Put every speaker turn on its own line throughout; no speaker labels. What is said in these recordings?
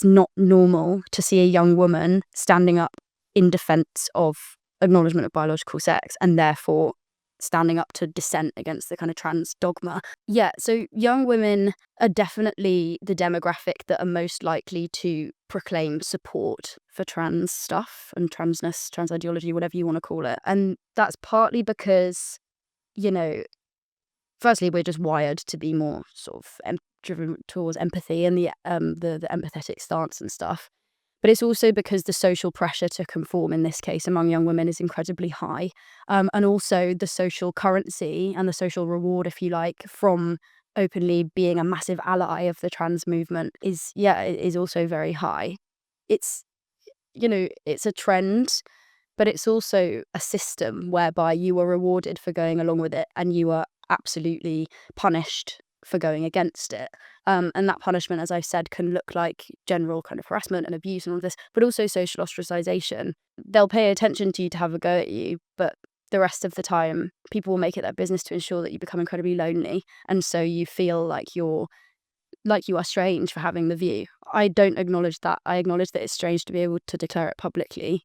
it's not normal to see a young woman standing up in defense of acknowledgement of biological sex and therefore standing up to dissent against the kind of trans dogma. Yeah, so young women are definitely the demographic that are most likely to proclaim support for trans stuff and transness, trans ideology, whatever you want to call it. And that's partly because, firstly, we're just wired to be more sort of driven towards empathy and the empathetic stance and stuff. But it's also because the social pressure to conform in this case among young women is incredibly high. And also the social currency and the social reward, if you like, from openly being a massive ally of the trans movement is also very high. It's, it's a trend, but it's also a system whereby you are rewarded for going along with it and you are absolutely punished for going against it. And that punishment, as I've said, can look like general kind of harassment and abuse and all this, but also social ostracization. They'll pay attention to you to have a go at you, but the rest of the time, people will make it their business to ensure that you become incredibly lonely. And so you feel like you are strange for having the view. I don't acknowledge that. I acknowledge that it's strange to be able to declare it publicly,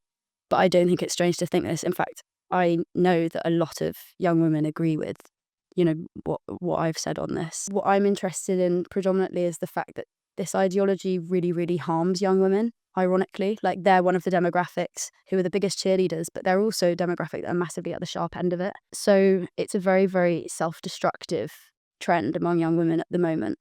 but I don't think it's strange to think this. In fact, I know that a lot of young women agree with what I've said on this. What I'm interested in predominantly is the fact that this ideology really, really harms young women, ironically. Like, they're one of the demographics who are the biggest cheerleaders, but they're also a demographic that are massively at the sharp end of it. So it's a very, very self-destructive trend among young women at the moment.